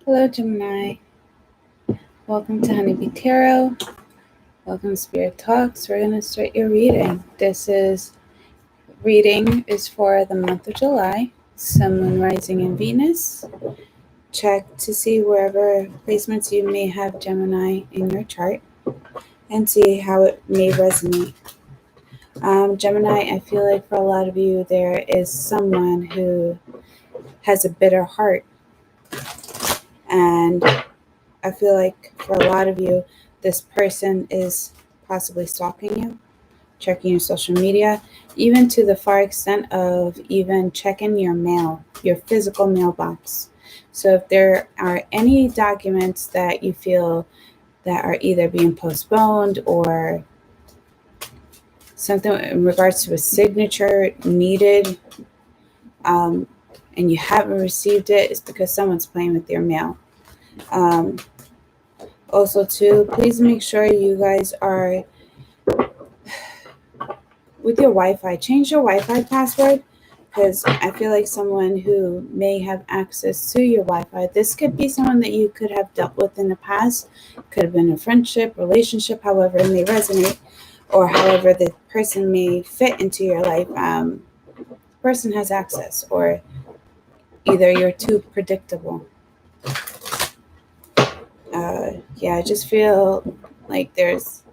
Hello, Gemini. Welcome to Honeybee Tarot. Welcome to Spirit Talks. We're going to start your reading. Reading is for the month of July. Sun, Moon, Rising, and Venus. Check to see wherever placements you may have Gemini in your chart and see how it may resonate. Gemini, I feel like for a lot of you, there is someone who has a bitter heart. And I feel like for a lot of you, this person is possibly stalking you, checking your social media, even to the far extent of even checking your mail, your physical mailbox. So if there are any documents that you feel that are either being postponed or something in regards to a signature needed, and you haven't received it, it's because someone's playing with your mail. Also, too, please make sure you guys are with your Wi-Fi. Change your Wi-Fi password, because I feel like someone who may have access to your Wi-Fi, this could be someone that you could have dealt with in the past, could have been a friendship, relationship, however it may resonate, or however the person may fit into your life. The person has access, or either you're too predictable. I just feel like there's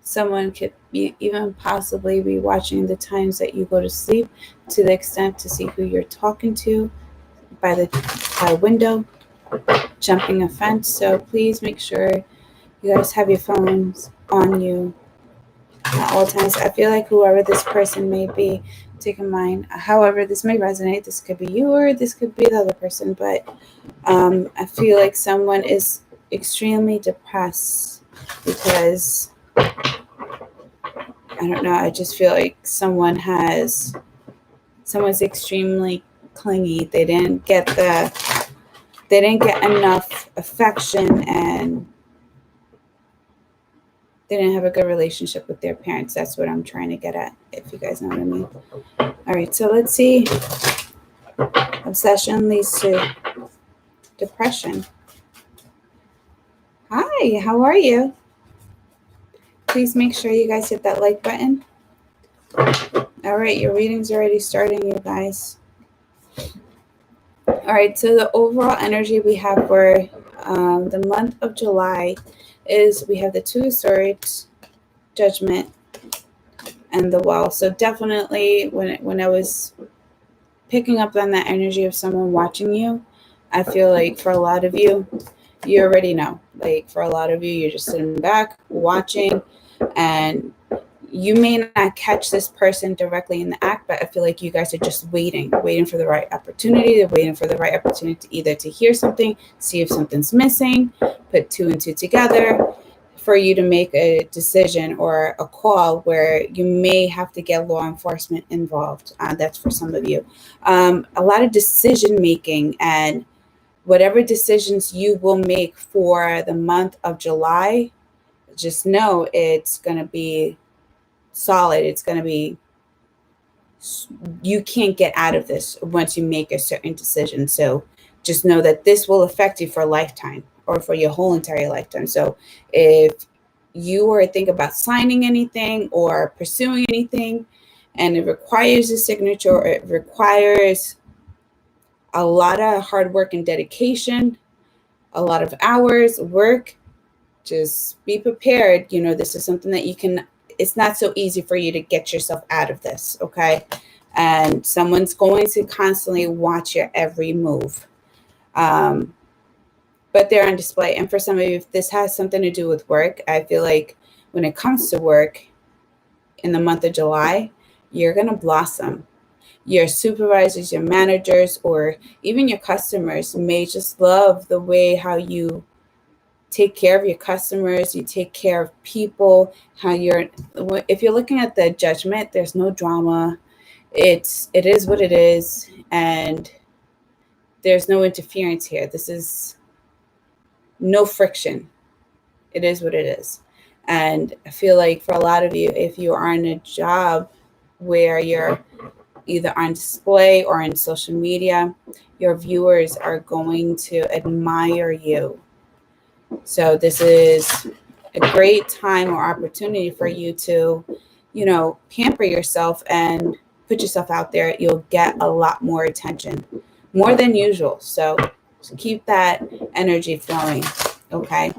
someone could be even possibly be watching the times that you go to sleep, to the extent to see who you're talking to by the window, jumping a fence. So please make sure you guys have your phones on you at all times. I feel like whoever this person may be, take in mind, however this may resonate, this could be you or this could be the other person, but I feel like someone is extremely depressed because I don't know, I just feel like someone's extremely clingy. They didn't get enough affection, and they didn't have a good relationship with their parents. That's what I'm trying to get at, if you guys know what I mean. All right, so let's see. Obsession leads to depression. Hi, how are you? Please make sure you guys hit that like button. All right, your reading's already starting, you guys. All right, so the overall energy we have for the month of July is we have the Two of Swords, Judgment, and the Well. So definitely when I was picking up on that energy of someone watching you, I feel like for a lot of you, you already know. Like for a lot of you, you're just sitting back, watching, and you may not catch this person directly in the act, but I feel like you guys are just waiting for the right opportunity. They're waiting for the right opportunity to either to hear something, see if something's missing, put two and two together for you to make a decision or a call where you may have to get law enforcement involved. That's for some of you. A lot of decision making, and whatever decisions you will make for the month of July, just know it's going to be solid. It's going to be, you can't get out of this once you make a certain decision. So just know that this will affect you for a lifetime or for your whole entire lifetime. So if you were to think about signing anything or pursuing anything and it requires a signature, or it requires a lot of hard work and dedication, a lot of hours work, just be prepared. You know, this is something that it's not so easy for you to get yourself out of this, okay? And someone's going to constantly watch your every move. But they're on display. And for some of you, if this has something to do with work, I feel like when it comes to work in the month of July, you're going to blossom. Your supervisors, your managers, or even your customers may just love the way how you take care of your customers, you take care of people, if you're looking at the Judgment, there's no drama. It is what it is, and there's no interference here. This is no friction. It is what it is. And I feel like for a lot of you, if you are in a job where you're either on display or in social media, your viewers are going to admire you. So this is a great time or opportunity for you to, pamper yourself and put yourself out there. You'll get a lot more attention, more than usual. So keep that energy flowing. Okay.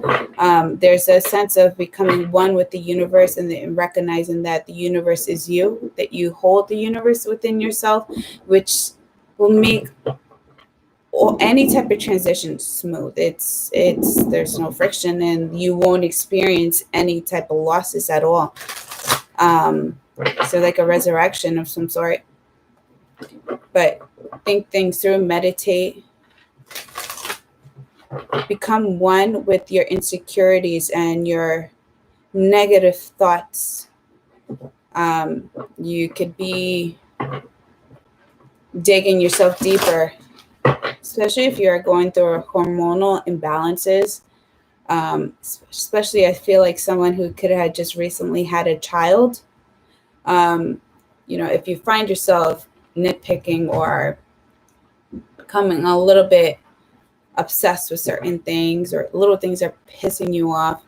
There's a sense of becoming one with the universe and recognizing that the universe is you, that you hold the universe within yourself, which will make any type of transition smooth. It's there's no friction and you won't experience any type of losses at all. So like a resurrection of some sort. But think things through, meditate, become one with your insecurities and your negative thoughts. You could be digging yourself deeper, especially if you're going through hormonal imbalances. Especially I feel like someone who could have just recently had a child. If you find yourself nitpicking or becoming a little bit obsessed with certain things or little things are pissing you off,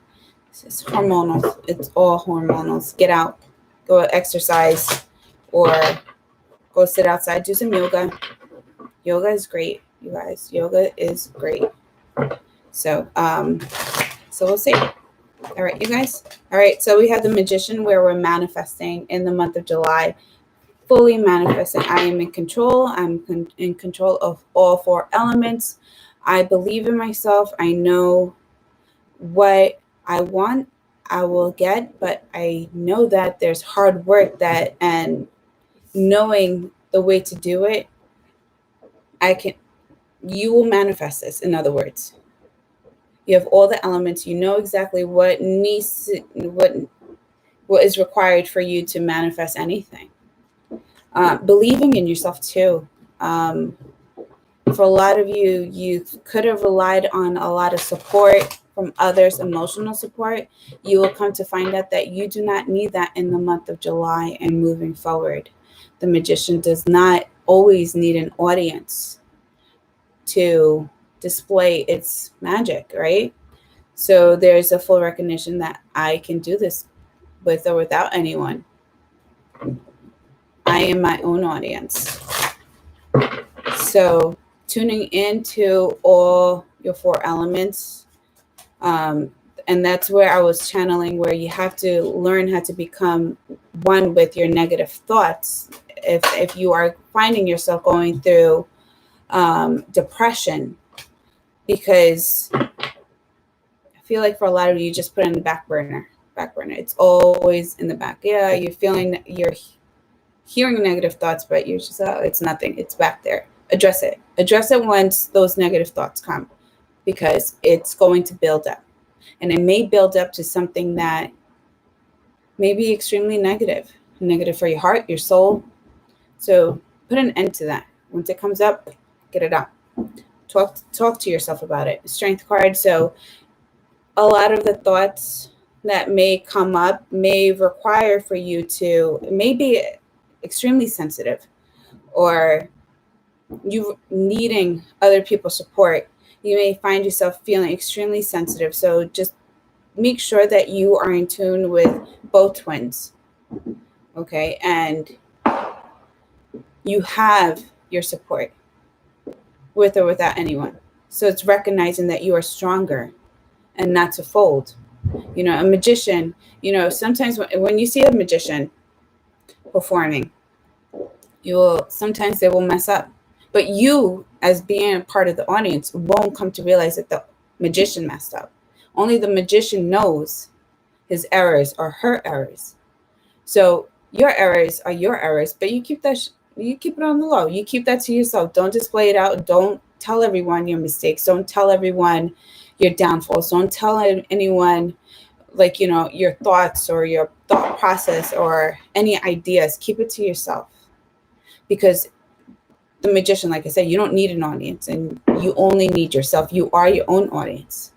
it's hormonal. It's all hormonals. Get out, go exercise, or go sit outside, do some yoga. Yoga is great, you guys. Yoga is great. So we'll see. All right, you guys. All right, so we have the Magician, where we're manifesting in the month of July. Fully manifesting. I am in control. I'm in control of all 4 elements. I believe in myself. I know what I want, I will get, but I know that there's hard work and knowing the way to do it, you will manifest this. In other words, you have all the elements. You know exactly what is required for you to manifest anything. Believing in yourself too. For a lot of you, you could have relied on a lot of support from others, emotional support. You will come to find out that you do not need that in the month of July and moving forward. The Magician does not always need an audience to display its magic, right? So there's a full recognition that I can do this with or without anyone. I am my own audience. So tuning into all your 4 elements, and that's where I was channeling, where you have to learn how to become one with your negative thoughts. If you are finding yourself going through depression, because I feel like for a lot of you just put it in the back burner. It's always in the back. Yeah, you're hearing negative thoughts, but you're just, it's nothing. It's back there. Address it. Address it once those negative thoughts come, because it's going to build up. And it may build up to something that may be extremely negative for your heart, your soul. So put an end to that. Once it comes up, get it out. Talk to yourself about it. Strength card. So a lot of the thoughts that may come up may require for you to maybe extremely sensitive, or you needing other people's support. You may find yourself feeling extremely sensitive. So just make sure that you are in tune with both twins. Okay. And you have your support with or without anyone. So it's recognizing that you are stronger and not to fold. A magician, sometimes when you see a magician performing, sometimes they will mess up. But you, as being a part of the audience, won't come to realize that the magician messed up. Only the magician knows his errors or her errors. So your errors are your errors, but you keep it on the low. You keep that to yourself. Don't display it out. Don't tell everyone your mistakes. Don't tell everyone your downfalls. Don't tell anyone, your thoughts or your thought process or any ideas. Keep it to yourself. Because the magician, like I said, you don't need an audience, and you only need yourself. You are your own audience.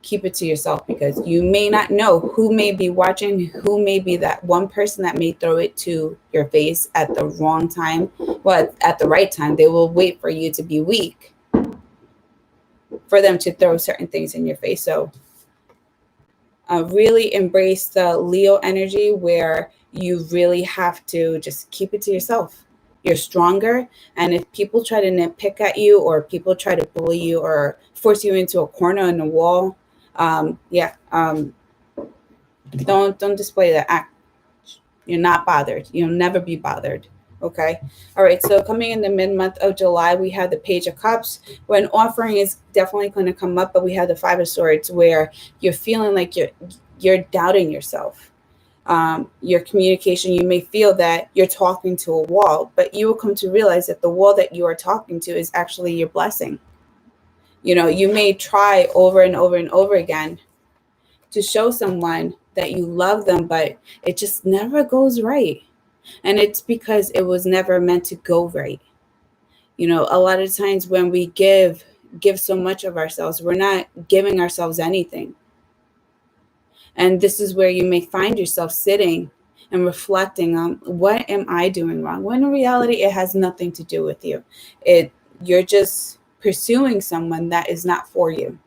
keep it to yourself, because you may not know who may be watching, who may be that one person that may throw it to your face at the wrong time. Well, at the right time, they will wait for you to be weak for them to throw certain things in your face. So really embrace the Leo energy, where you really have to just keep it to yourself. You're stronger. And if people try to nitpick at you, or people try to bully you, or force you into a corner in the wall, don't display that act. You're not bothered. You'll never be bothered. Okay. All right. So coming in the mid-month of July, we have the Page of Cups, where an offering is definitely going to come up, but we have the Five of Swords, where you're feeling like you're doubting yourself. Your communication, you may feel that you're talking to a wall, but you will come to realize that the wall that you are talking to is actually your blessing. You may try over and over and over again to show someone that you love them, but it just never goes right. And it's because it was never meant to go right. A lot of times when we give so much of ourselves, we're not giving ourselves anything. And this is where you may find yourself sitting and reflecting on, what am I doing wrong? When in reality, it has nothing to do with you. You're just pursuing someone that is not for you.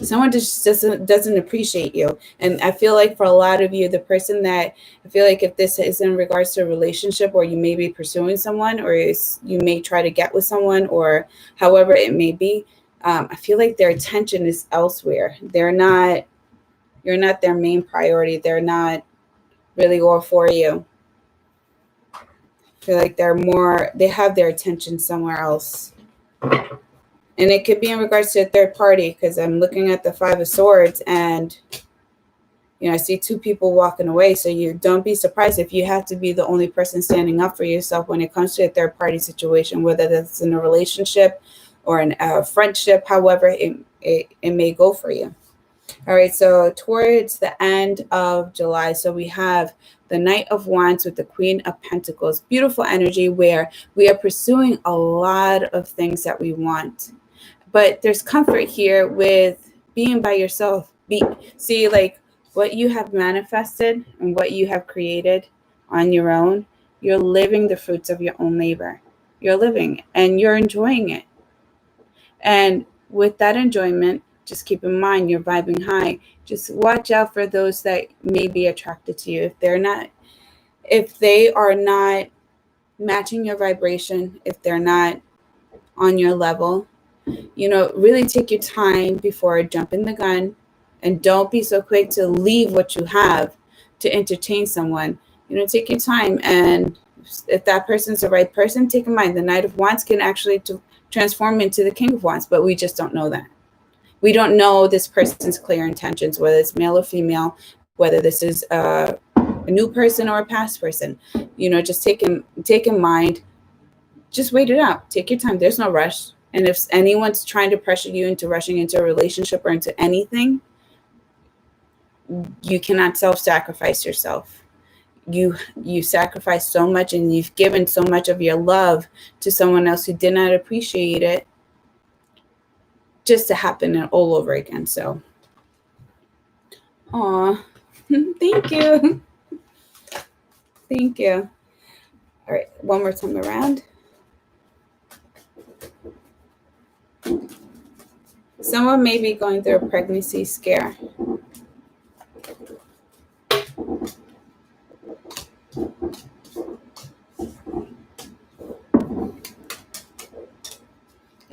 Someone just doesn't appreciate you. And I feel like for a lot of you, the person that, I feel like if this is in regards to a relationship, or you may be pursuing someone, or you may try to get with someone, or however it may be, I feel like their attention is elsewhere. You're not their main priority. They're not really all for you. I feel like they have their attention somewhere else. And it could be in regards to a third party, because I'm looking at the Five of Swords, and I see two people walking away. So you don't be surprised if you have to be the only person standing up for yourself when it comes to a third party situation, whether that's in a relationship or in a friendship, however it may go for you. All right, so towards the end of July, so we have the Knight of Wands with the Queen of Pentacles. Beautiful energy, where we are pursuing a lot of things that we want. But there's comfort here with being by yourself. See, like what you have manifested and what you have created on your own, you're living the fruits of your own labor. You're living and you're enjoying it. And with that enjoyment, just keep in mind you're vibing high. Just watch out for those that may be attracted to you. If they are not matching your vibration, if they're not on your level, really take your time before jumping the gun, and don't be so quick to leave what you have to entertain someone. Take your time, and if that person's the right person, take in mind the Knight of Wands can actually transform into the King of Wands, but we just don't know that. We don't know this person's clear intentions, whether it's male or female, whether this is a new person or a past person. Just take in mind, just wait it out. Take your time. There's no rush. And if anyone's trying to pressure you into rushing into a relationship or into anything, you cannot self-sacrifice yourself. You sacrifice so much, and you've given so much of your love to someone else who did not appreciate it, just to happen all over again. So, thank you. Thank you. All right, one more time around. Someone may be going through a pregnancy scare.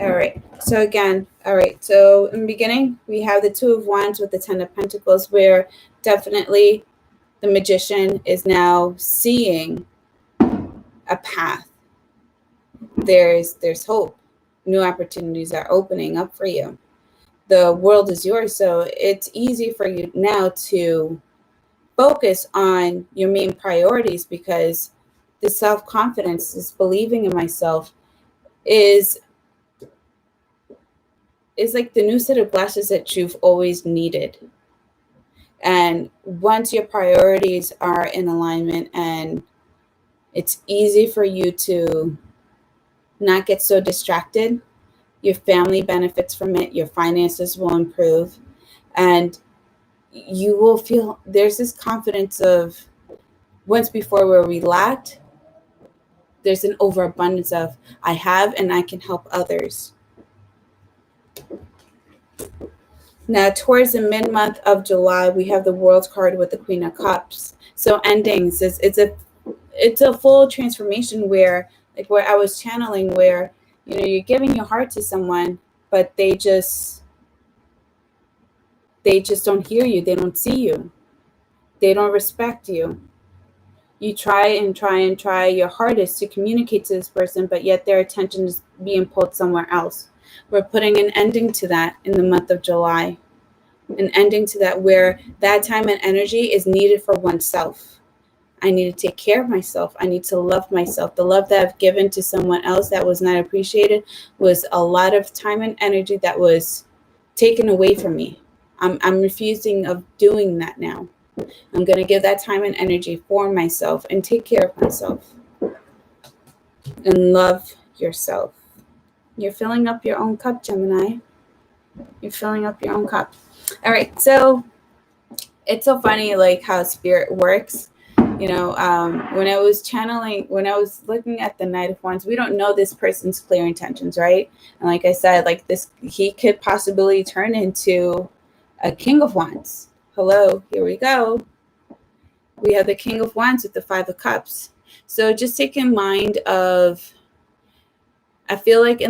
All right. So again, so in the beginning, we have the Two of Wands with the Ten of Pentacles, where definitely the Magician is now seeing a path. There's hope. New opportunities are opening up for you. The world is yours, so it's easy for you now to focus on your main priorities, because the self-confidence, this believing in myself, is like the new set of glasses that you've always needed. And once your priorities are in alignment, and it's easy for you to not get so distracted, Your family benefits from it. Your finances will improve. And you will feel there's this confidence of once before where we lacked, there's an overabundance of I have and I can help others. Now, towards the mid-month of July, we have the World card with the Queen of Cups. So endings, it's a full transformation where, like where I was channeling, where you're giving your heart to someone, but they just don't hear you, they don't see you, they don't respect you. You try and try and try your hardest to communicate to this person, but yet their attention is being pulled somewhere else. We're putting an ending to that in the month of July. An ending to that where that time and energy is needed for oneself. I need to take care of myself. I need to love myself. The love that I've given to someone else that was not appreciated was a lot of time and energy that was taken away from me. I'm refusing of doing that now. I'm going to give that time and energy for myself and take care of myself and love yourself. You're filling up your own cup, Gemini. You're filling up your own cup. All right. So it's so funny, like how spirit works. When I was channeling, when I was looking at the Knight of Wands, we don't know this person's clear intentions, right? And like I said, like this, he could possibly turn into a King of Wands. Hello, here we go. We have the King of Wands with the Five of Cups. So just take in mind of, I feel like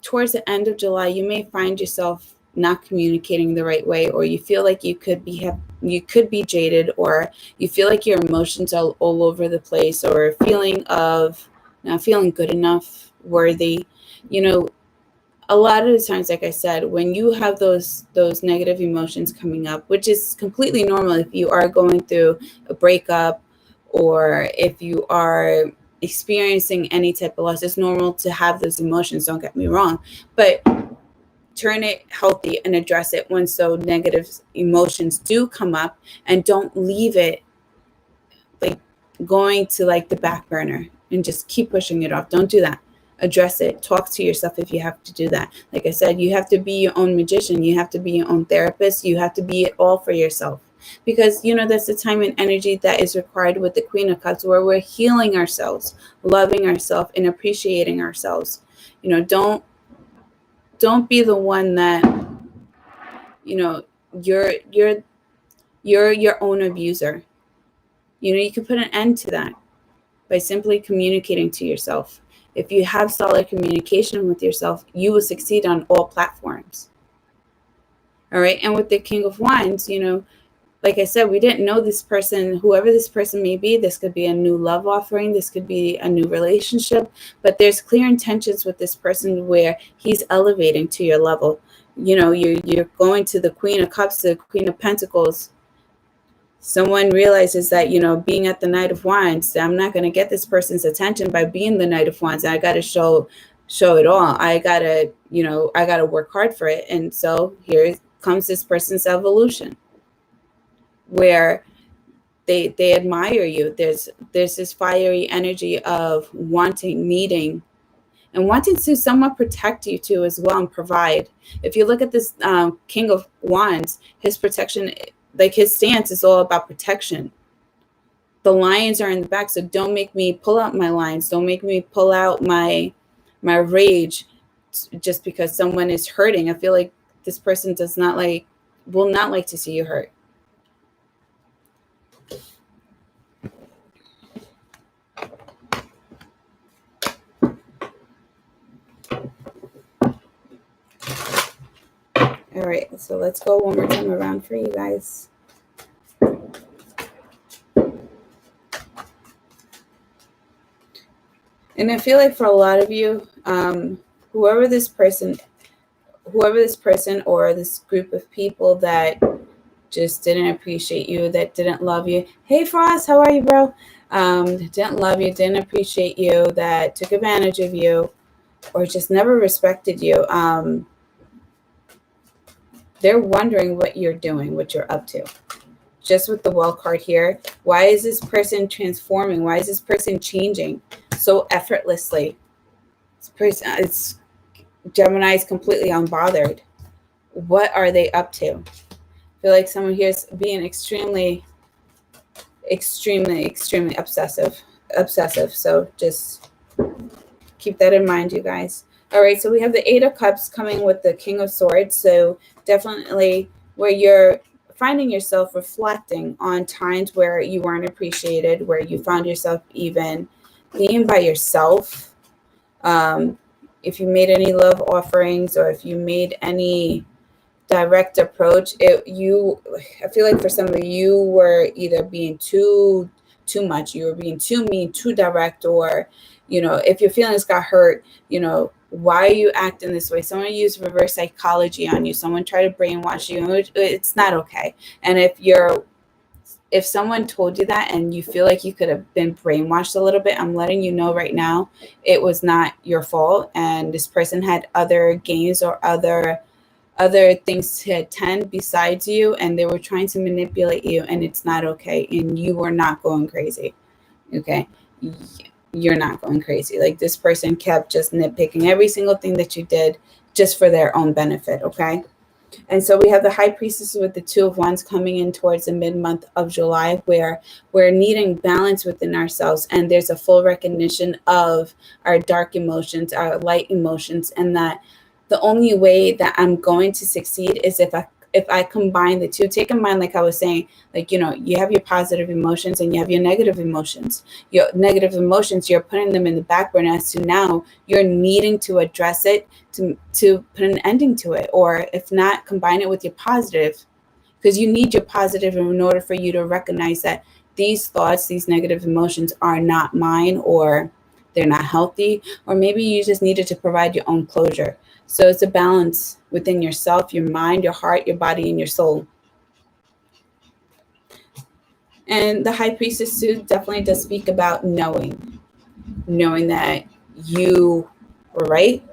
towards the end of July, you may find yourself not communicating the right way, or you feel like you could be jaded, or you feel like your emotions are all over the place, or a feeling of not feeling good enough, worthy. A lot of the times, like I said, when you have those negative emotions coming up, which is completely normal if you are going through a breakup, or if you are experiencing any type of loss, it's normal to have those emotions, don't get me wrong, but turn it healthy and address it when so negative emotions do come up, and don't leave it like going to like the back burner and just keep pushing it off. Don't do that. Address it. Talk to yourself if you have to do that. Like I said, you have to be your own magician. You have to be your own therapist. You have to be it all for yourself, because that's the time and energy that is required with the Queen of Cups, where we're healing ourselves, loving ourselves, and appreciating ourselves. Don't be the one that you're your own abuser. You can put an end to that by simply communicating to yourself. If you have solid communication with yourself, you will succeed on all platforms. All right. And with the King of Wands, like I said, we didn't know this person, whoever this person may be. This could be a new love offering. This could be a new relationship. But there's clear intentions with this person where he's elevating to your level. You're going to the Queen of Cups, the Queen of Pentacles. Someone realizes that, being at the Knight of Wands, I'm not going to get this person's attention by being the Knight of Wands. I got to show it all. I got to work hard for it. And so here comes this person's evolution, where they admire you. There's this fiery energy of wanting, needing, and wanting to somewhat protect you too as well, and provide. If you look at this King of Wands, his protection, like his stance is all about protection. The lions are in the back, so don't make me pull out my lions. Don't make me pull out my rage just because someone is hurting. I feel like this person will not like to see you hurt. All right, so let's go one more time around for you guys. And I feel like for a lot of you, whoever this person or this group of people that just didn't appreciate you, that didn't love you. Hey, Frost, how are you, bro? Didn't love you, didn't appreciate you, that took advantage of you, or just never respected you. They're wondering what you're doing, what you're up to. Just with the Well card here, why is this person transforming? Why is this person changing so effortlessly? This person, Gemini is completely unbothered. What are they up to? I feel like someone here is being extremely, extremely, extremely obsessive. So just keep that in mind, you guys. All right, so we have the Eight of Cups coming with the King of Swords. So definitely where you're finding yourself reflecting on times where you weren't appreciated, where you found yourself even being by yourself. If you made any love offerings, or if you made any direct approach, I feel like for some of you were either being too much, you were being too mean, too direct, or if your feelings got hurt, why are you acting this way? Someone used reverse psychology on you, someone tried to brainwash you. It's not okay. And if someone told you that and you feel like you could have been brainwashed a little bit, I'm letting you know right now it was not your fault, and this person had other games or other things to attend besides you, and they were trying to manipulate you, and it's not okay, and you were not going crazy. Okay, you're not going crazy. Like, this person kept just nitpicking every single thing that you did just for their own benefit. Okay. And so we have the High Priestess with the Two of Wands coming in towards the mid-month of July, where we're needing balance within ourselves, and there's a full recognition of our dark emotions, our light emotions, and that the only way that I'm going to succeed is if I combine the two. Take in mind, like I was saying, like, you have your positive emotions and you have your negative emotions. Your negative emotions, you're putting them in the back burner, as to now you're needing to address it, to put an ending to it, or if not, combine it with your positive, because you need your positive in order for you to recognize that these thoughts, these negative emotions are not mine, or they're not healthy, or maybe you just needed to provide your own closure. So it's a balance within yourself, your mind, your heart, your body, and your soul. And the High Priestess too definitely does speak about knowing that you were right,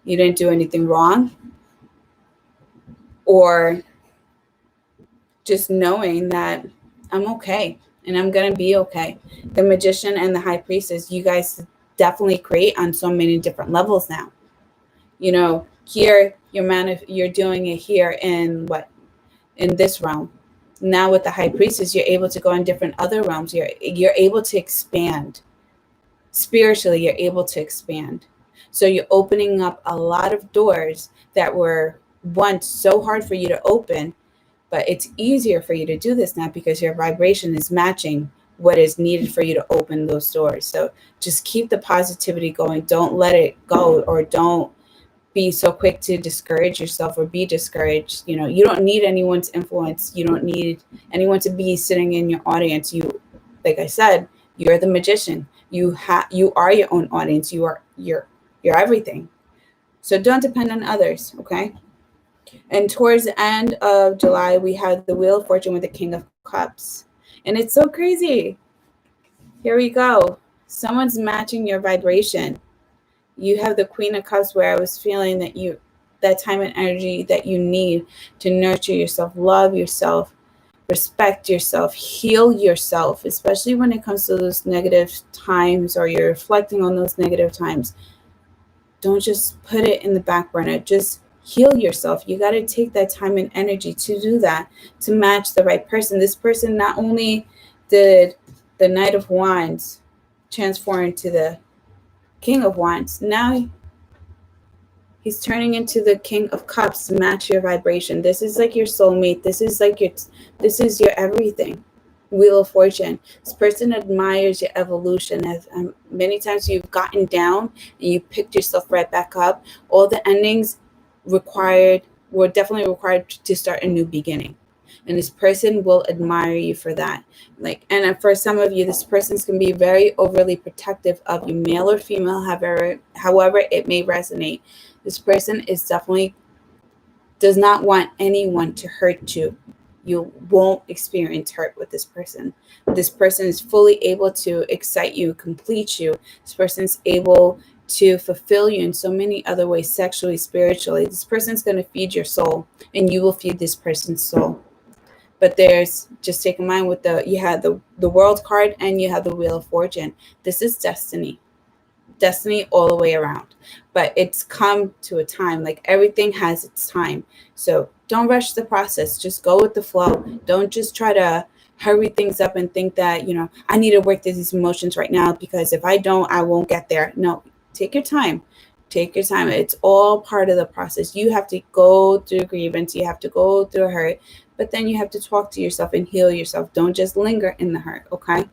you didn't do anything wrong, or just knowing that I'm okay and I'm going to be okay. The Magician and the High Priestess, you guys definitely create on so many different levels now. Here you're doing it here in this realm. Now with the High Priestess, you're able to go in different other realms. You're able to expand. Spiritually, you're able to expand. So you're opening up a lot of doors that were once so hard for you to open, but it's easier for you to do this now because your vibration is matching what is needed for you to open those doors. So just keep the positivity going. Don't let it go, or don't be so quick to discourage yourself or be discouraged. You don't need anyone's influence. You don't need anyone to be sitting in your audience. Like I said, you're the magician. You are your own audience. You're everything. So don't depend on others, okay? And towards the end of July, we have the Wheel of Fortune with the King of Cups. And it's so crazy. Here we go. Someone's matching your vibration. You have the Queen of Cups, where I was feeling that time and energy that you need to nurture yourself, love yourself, respect yourself, heal yourself, especially when it comes to those negative times, or you're reflecting on those negative times. Don't just put it in the back burner. Just heal yourself. You got to take that time and energy to do that, to match the right person. This person not only did the Knight of Wands transform into the King of Wands, now he's turning into the King of Cups to match your vibration. This is like your soulmate. This is your everything. Wheel of Fortune. This person admires your evolution. As many times you've gotten down and you picked yourself right back up. All the endings were definitely required to start a new beginning. And this person will admire you for that. And for some of you, this person's can be very overly protective of you, male or female, however it may resonate. This person does not want anyone to hurt you. You won't experience hurt with this person. This person is fully able to excite you, complete you. This person's able to fulfill you in so many other ways, sexually, spiritually. This person's going to feed your soul, and you will feed this person's soul. But just take in mind you have the World card and you have the Wheel of Fortune. This is destiny. destiny all the way around. But it's come to a time, like everything has its time. So don't rush the process. Just go with the flow. Don't just try to hurry things up and think that, I need to work through these emotions right now, because if I don't, I won't get there. No, take your time. Take your time. It's all part of the process. You have to go through grievance. You have to go through hurt. But then you have to talk to yourself and heal yourself. Don't just linger in the hurt, okay?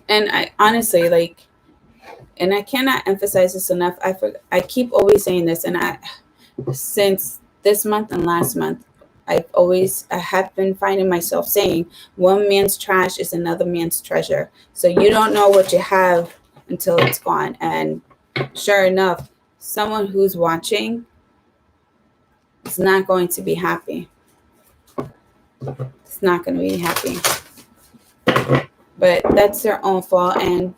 And I honestly, and I cannot emphasize this enough. I keep always saying this, and since this month and last month, I have been finding myself saying, one man's trash is another man's treasure. So you don't know what you have until it's gone. And sure enough, someone who's watching is not going to be happy. It's not going to be happy. But that's their own fault. And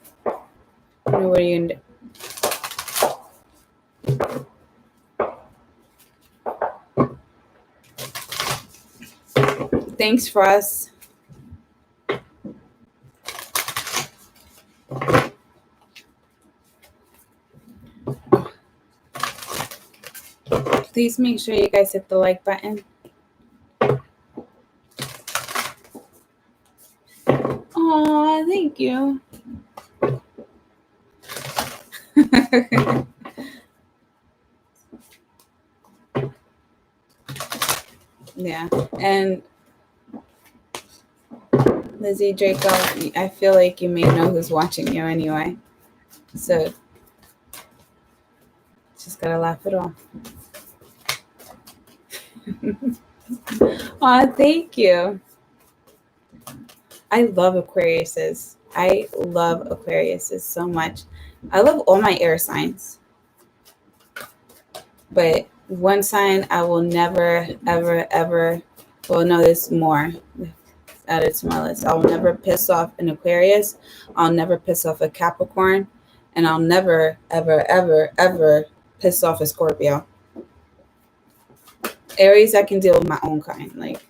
what are you going to do? Thanks, Frost. Please make sure you guys hit the like button. Oh, thank you. Yeah, and Lizzie Draco, I feel like you may know who's watching you anyway. So just gotta laugh it off. Oh, thank you. I love Aquariuses. I love Aquariuses so much. I love all my air signs. But one sign I will never, ever, ever, well, no, there's more added to my list. I'll never piss off an Aquarius. I'll never piss off a Capricorn. And I'll never, ever, ever, ever piss off a Scorpio. Aries, I can deal with my own kind. Like,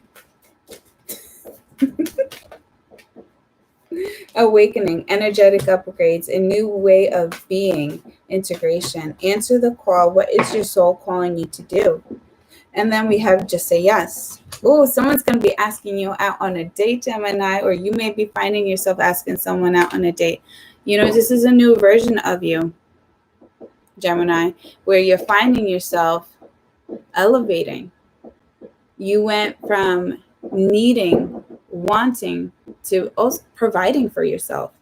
awakening, energetic upgrades, a new way of being, integration. Answer the call. What is your soul calling you to do? And then we have just say yes. Oh, someone's going to be asking you out on a date, Gemini, or you may be finding yourself asking someone out on a date. This is a new version of you, Gemini, where you're finding yourself elevating. You went from needing, wanting, to also providing for yourself.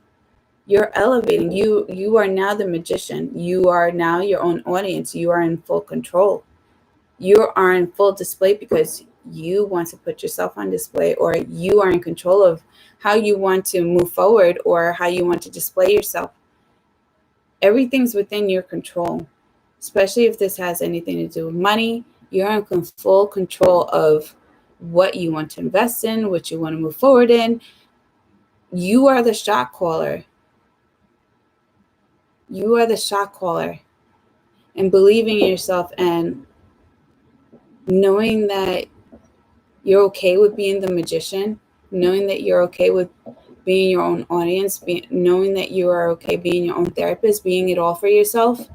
You're elevating. You are now the magician. You are now your own audience. You are in full control. You are in full display because you want to put yourself on display, or you are in control of how you want to move forward or how you want to display yourself. Everything's within your control, especially if this has anything to do with money. You're in full control of what you want to invest in, what you want to move forward in. You are the shot caller. You are the shot caller. And believing in yourself and knowing that you're okay with being the magician, knowing that you're okay with being your own audience, knowing that you are okay being your own therapist, being it all for yourself.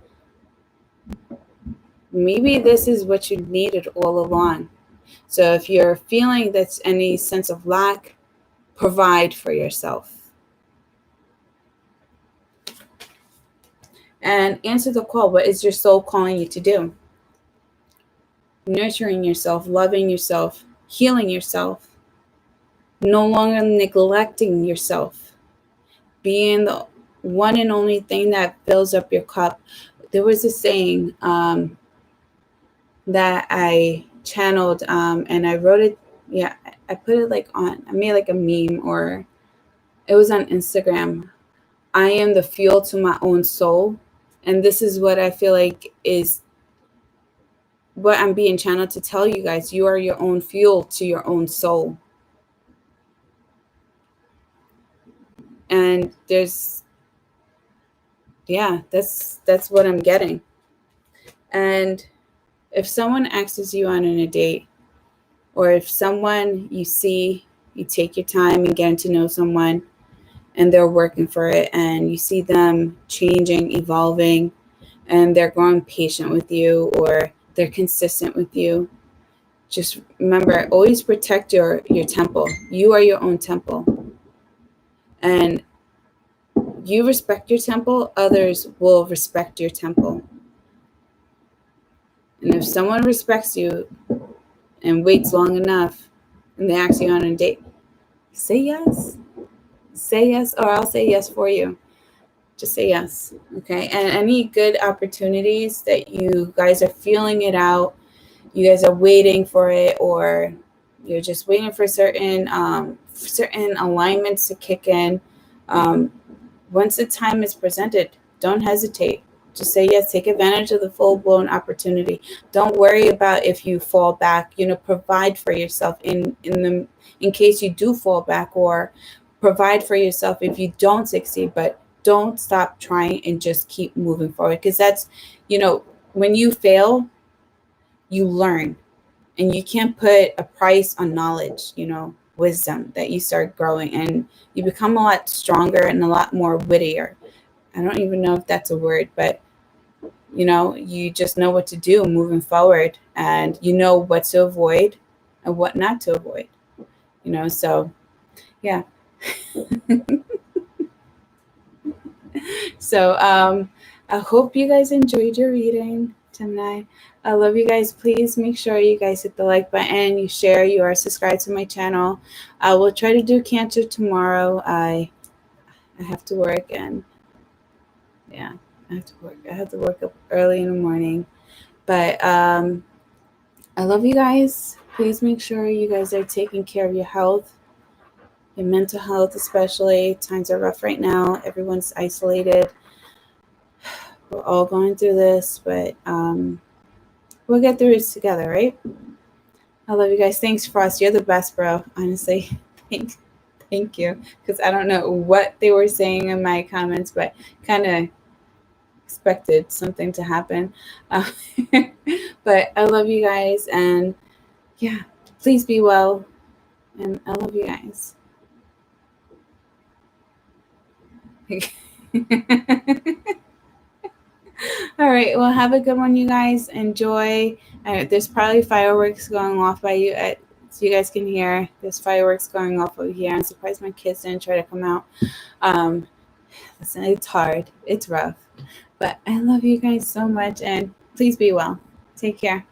Maybe this is what you needed all along. So if you're feeling that's any sense of lack, provide for yourself. And answer the call. What is your soul calling you to do? Nurturing yourself, loving yourself, healing yourself, no longer neglecting yourself, being the one and only thing that fills up your cup. There was a saying that I channeled and I wrote it. Yeah, I put it I made like a meme, or it was on Instagram. I am the fuel to my own soul. And this is what I feel like is what I'm being channeled to tell you guys. You are your own fuel to your own soul. And that's what I'm getting. And if someone asks you on a date, or if someone you see, you take your time and getting to know someone, and they're working for it, and you see them changing, evolving, and they're growing patient with you, or they're consistent with you. Just remember, always protect your temple. You are your own temple. And you respect your temple, others will respect your temple. And if someone respects you and waits long enough and they ask you on a date, say yes. Say yes, or I'll say yes for you. Just say yes. Okay. And any good opportunities that you guys are feeling it out, you guys are waiting for it, or you're just waiting for certain alignments to kick in. Once the time is presented, don't hesitate. Just say yes. Take advantage of the full-blown opportunity. Don't worry about if you fall back. Provide for yourself in case you do fall back, or provide for yourself if you don't succeed. But don't stop trying, and just keep moving forward, because that's, when you fail, you learn, and you can't put a price on knowledge, wisdom, that you start growing and you become a lot stronger and a lot more wittier. I don't even know if that's a word, but you just know what to do moving forward, and you know what to avoid and what not to avoid, so yeah. So I hope you guys enjoyed your reading tonight. I love you guys. Please make sure you guys hit the like button, you share, you are subscribed to my channel. I will try to do Cancer tomorrow. I have to work, and yeah, I have to work up early in the morning. But I love you guys. Please make sure you guys are taking care of your health, your mental health especially. Times are rough right now. Everyone's isolated. We're all going through this, but we'll get through it together, right? I love you guys. Thanks, Frost. You're the best, bro. Honestly, thank you. Because I don't know what they were saying in my comments, but kind of expected something to happen. Uh, but I love you guys, and yeah, please be well. And I love you guys. All right. Well, have a good one, you guys. Enjoy. There's probably fireworks going off by you, so you guys can hear. There's fireworks going off over here. I'm surprised my kids didn't try to come out. Listen, it's hard. It's rough. But I love you guys so much, and please be well. Take care.